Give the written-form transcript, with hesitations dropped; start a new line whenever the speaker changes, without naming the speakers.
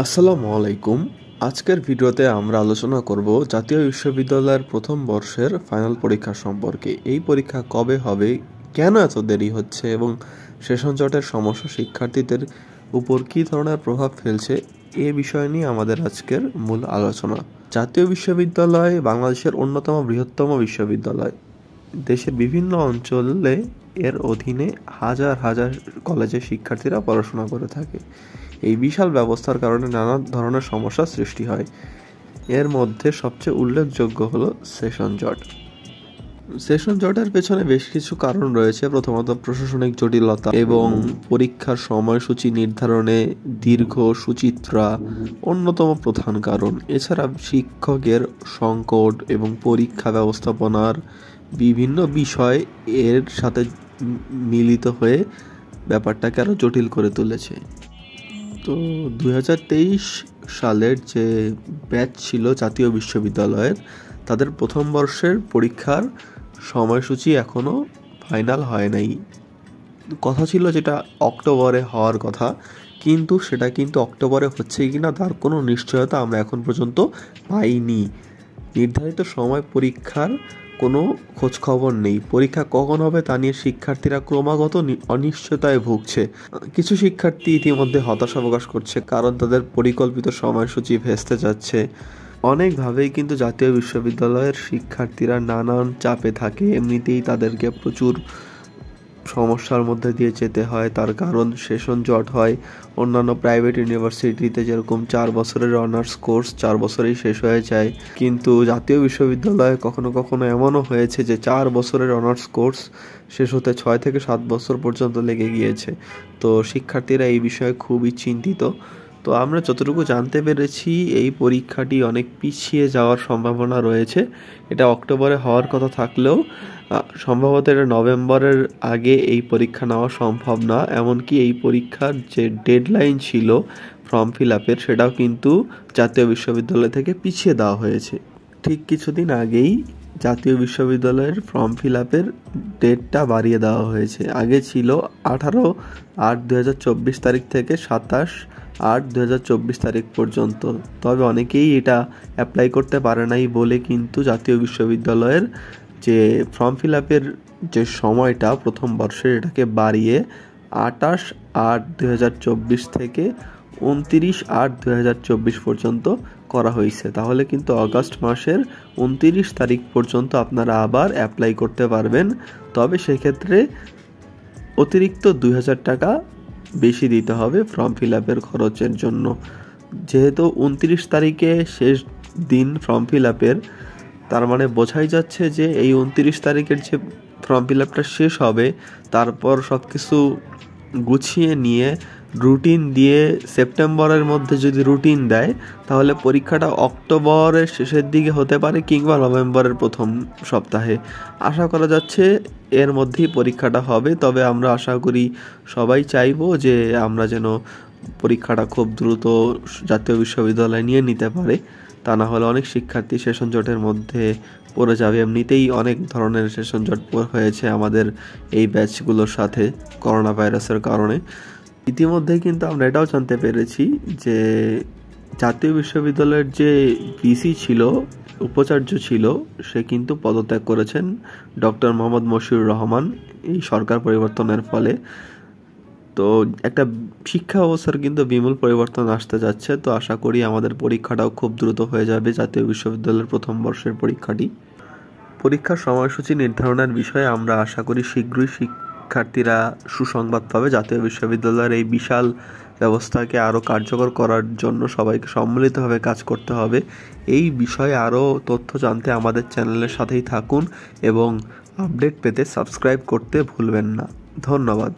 আসসালামু আলাইকুম। আজকের ভিডিওতে আমরা আলোচনা করব জাতীয় বিশ্ববিদ্যালয়ের প্রথম বর্ষের ফাইনাল পরীক্ষা সম্পর্কে। এই পরীক্ষা কবে হবে, কেন এত দেরি হচ্ছে এবং সেশন জটের সমস্যা শিক্ষার্থীদের উপর কী ধরনের প্রভাব ফেলছে, এ বিষয় নিয়ে আমাদের আজকের মূল আলোচনা। জাতীয় বিশ্ববিদ্যালয় বাংলাদেশের অন্যতম বৃহত্তম বিশ্ববিদ্যালয়। দেশের বিভিন্ন অঞ্চলে এর অধীনে হাজার হাজার কলেজের শিক্ষার্থীরা পড়াশোনা করে থাকে। এই বিশাল ব্যবস্থার কারণে নানা ধরনের সমস্যার সৃষ্টি হয়। এর মধ্যে সবচেয়ে উল্লেখযোগ্য হলো সেশন জট। সেশন জটের পেছনে বেশ কিছু কারণ রয়েছে। প্রথমত প্রশাসনিক জটিলতা এবং পরীক্ষার সময়সূচি নির্ধারণে দীর্ঘ সুচিত্রা অন্যতম প্রধান কারণ। এছাড়া শিক্ষকের সংকট এবং পরীক্ষা ব্যবস্থাপনার বিভিন্ন বিষয় এর সাথে মিলিত হয়ে ব্যাপারটাকে আরও জটিল করে তুলেছে। তো 2023 সালের যে ব্যাচ ছিল জাতীয় বিশ্ববিদ্যালয়ের, তাদের প্রথম বর্ষের পরীক্ষার সময়সূচি এখনও ফাইনাল হয় নাই। কথা ছিল যেটা অক্টোবরে হওয়ার কথা, কিন্তু সেটা কিন্তু অক্টোবরে হচ্ছে কিনা তার কোনো নিশ্চয়তা আমরা এখন পর্যন্ত পাইনি। নির্ধারিত সময় পরীক্ষার কোনো খোঁজখবর নেই। পরীক্ষা কখন হবে তা নিয়ে শিক্ষার্থীরা ক্রমাগত অনিশ্চয়তায় ভুগছে। কিছু শিক্ষার্থী ইতিমধ্যে হতাশা প্রকাশ করছে, কারণ তাদের পরিকল্পিত সময়সূচি ভেস্তে যাচ্ছে। অনেকভাবেই কিন্তু জাতীয় বিশ্ববিদ্যালয়ের শিক্ষার্থীরা নানান চাপে থাকে। এমনিতেই তাদেরকে প্রচুর সমস্যার মধ্যে দিয়ে যেতে হয়, তার কারণ সেশন জট হয়। অন্যান্য প্রাইভেট ইউনিভার্সিটিতে যেরকম 4 বছরের অনার্স কোর্স 4 বছরেই শেষ হয়ে যায়, কিন্তু জাতীয় বিশ্ববিদ্যালয়ে কখনো কখনো এমনও হয়েছে যে 4 বছরের অনার্স কোর্স শেষ হতে 6 থেকে 7 বছর পর্যন্ত লেগে গিয়েছে। তো শিক্ষার্থীরা এই বিষয়ে খুবই চিন্তিত। তো আমরা যতটুকু জানতে পেরেছি, এই পরীক্ষাটি অনেক পিছিয়ে যাওয়ার সম্ভাবনা রয়েছে। এটা অক্টোবরে হওয়ার কথা থাকলেও সম্ভবত এটা নভেম্বরের আগে এই পরীক্ষা নেওয়া সম্ভব না। এমনকি এই পরীক্ষার যে ডেডলাইন ছিল ফর্ম ফিল আপের, সেটাও কিন্তু জাতীয় বিশ্ববিদ্যালয় থেকে পিছিয়ে দেওয়া হয়েছে। ঠিক কিছুদিন আগেই জাতীয় বিশ্ববিদ্যালয়ের ফর্ম ফিল আপের ডেটটা বাড়িয়ে দেওয়া হয়েছে। আগে ছিল 18/8/2024 তারিখ থেকে 27/8/2024 তারিখ পর্যন্ত। তবে অনেকেই এটা অ্যাপ্লাই করতে পারে নাই বলে কিন্তু জাতীয় বিশ্ববিদ্যালয়ের যে ফর্ম ফিল আপের যে সময়টা প্রথম বর্ষের, এটাকে বাড়িয়ে 28/8/2024 থেকে 29/8/2024 পর্যন্ত করা হয়েছে। তাহলে কিন্তু আগস্ট মাসের 29 তারিখ পর্যন্ত আপনারা আবার অ্যাপ্লাই করতে পারবেন। তবে সেক্ষেত্রে অতিরিক্ত 2000 টাকা বেশি দিতে হবে ফর্ম ফিল আপের খরচের জন্য। যেহেতু 29 তারিখে শেষ দিন ফর্ম ফিল আপের, তার মানে বোঝাই যাচ্ছে যে এই 29 তারিখের যে ফর্ম ফিল আপটা শেষ হবে, তারপর সব কিছু গুছিয়ে নিয়ে রুটিন দিয়ে সেপ্টেম্বরের মধ্যে যদি রুটিন দেয়, তাহলে পরীক্ষাটা অক্টোবরের শেষের দিকে হতে পারে কিংবা নভেম্বরের প্রথম সপ্তাহে। আশা করা যাচ্ছে এর মধ্যেই পরীক্ষাটা হবে। তবে আমরা আশা করি, সবাই চাইবো যে আমরা যেন পরীক্ষাটা খুব দ্রুত জাতীয় বিশ্ববিদ্যালয় নিয়ে নিতে পারে। তা না হলে অনেক শিক্ষার্থী সেশন জটের মধ্যে পড়ে যাবে। এমনিতেই অনেক ধরনের সেশন জট হয়েছে আমাদের এই ব্যাচগুলোর সাথে করোনা ভাইরাসের কারণে। ইতিমধ্যে কিন্তু আমরা এটাও জানতে পেরেছি যে জাতীয় বিশ্ববিদ্যালয়ের যে ভিসি ছিল, উপাচার্য ছিল, সে কিন্তু পদত্যাগ করেছেন, ডক্টর মোহাম্মদ মশিউর রহমান, এই সরকার পরিবর্তনের ফলে। তো একটা শিক্ষা ব্যবস্থার কিন্তু বিমূল পরিবর্তন আসতে যাচ্ছে। তো আশা করি আমাদের পরীক্ষাটাও খুব দ্রুত হয়ে যাবে, জাতীয় বিশ্ববিদ্যালয়ের প্রথম বর্ষের পরীক্ষাটি। পরীক্ষার সময়সূচি নির্ধারণের বিষয়ে আমরা আশা করি শীঘ্রই শিক্ষার্থীরা সুসংবাদ পাবে। জাতীয় বিশ্ববিদ্যালয়ের এই বিশাল ব্যবস্থাকে আরও কার্যকর করার জন্য সবাইকে সম্মিলিতভাবে কাজ করতে হবে। এই বিষয়ে আরও তথ্য জানতে আমাদের চ্যানেলের সাথেই থাকুন এবং আপডেট পেতে সাবস্ক্রাইব করতে ভুলবেন না। ধন্যবাদ।